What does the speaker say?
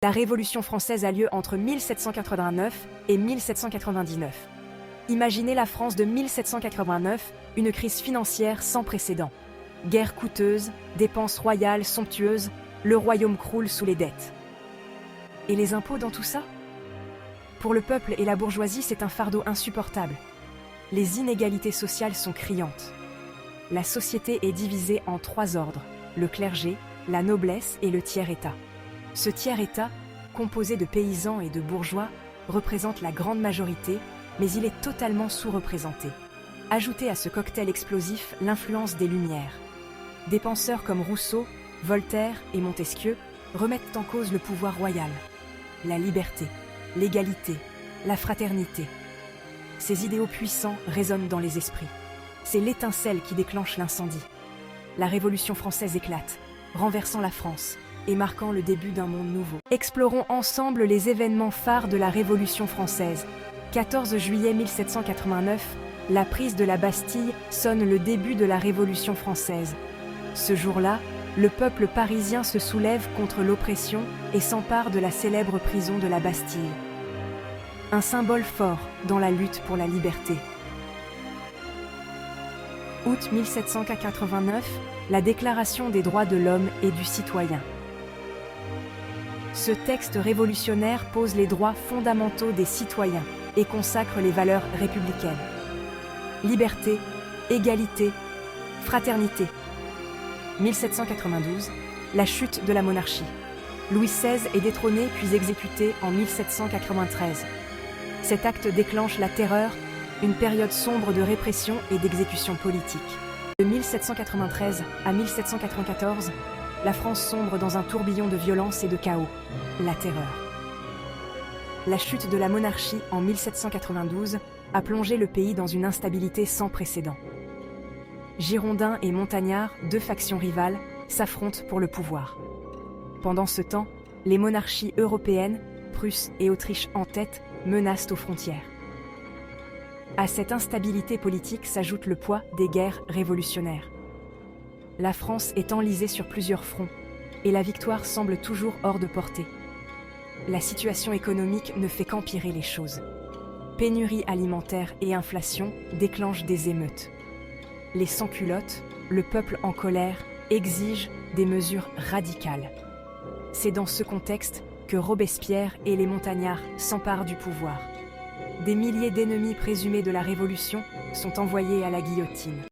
La Révolution française a lieu entre 1789 et 1799. Imaginez la France de 1789, une crise financière sans précédent. Guerre coûteuse, dépenses royales somptueuses, le royaume croule sous les dettes. Et les impôts dans tout ça? Pour le peuple et la bourgeoisie, c'est un fardeau insupportable. Les inégalités sociales sont criantes. La société est divisée en 3 ordres, le clergé, la noblesse et le tiers-état. Ce tiers-état, composé de paysans et de bourgeois, représente la grande majorité, mais il est totalement sous-représenté. Ajoutez à ce cocktail explosif l'influence des Lumières. Des penseurs comme Rousseau, Voltaire et Montesquieu remettent en cause le pouvoir royal, la liberté, l'égalité, la fraternité. Ces idéaux puissants résonnent dans les esprits. C'est l'étincelle qui déclenche l'incendie. La Révolution française éclate, renversant la France et marquant le début d'un monde nouveau. Explorons ensemble les événements phares de la Révolution française. 14 juillet 1789, la prise de la Bastille sonne le début de la Révolution française. Ce jour-là, le peuple parisien se soulève contre l'oppression et s'empare de la célèbre prison de la Bastille. Un symbole fort dans la lutte pour la liberté. Août 1789, la Déclaration des droits de l'homme et du citoyen. Ce texte révolutionnaire pose les droits fondamentaux des citoyens et consacre les valeurs républicaines. Liberté, égalité, fraternité. 1792, la chute de la monarchie. Louis XVI est détrôné puis exécuté en 1793. Cet acte déclenche la terreur, une période sombre de répression et d'exécution politique. De 1793 à 1794, la France sombre dans un tourbillon de violence et de chaos, la terreur. La chute de la monarchie en 1792 a plongé le pays dans une instabilité sans précédent. Girondins et montagnards, 2 factions rivales, s'affrontent pour le pouvoir. Pendant ce temps, les monarchies européennes, Prusse et Autriche en tête, menacent aux frontières. À cette instabilité politique s'ajoute le poids des guerres révolutionnaires. La France est enlisée sur plusieurs fronts, et la victoire semble toujours hors de portée. La situation économique ne fait qu'empirer les choses. Pénurie alimentaire et inflation déclenchent des émeutes. Les sans-culottes, le peuple en colère, exigent des mesures radicales. C'est dans ce contexte que Robespierre et les montagnards s'emparent du pouvoir. Des milliers d'ennemis présumés de la Révolution sont envoyés à la guillotine.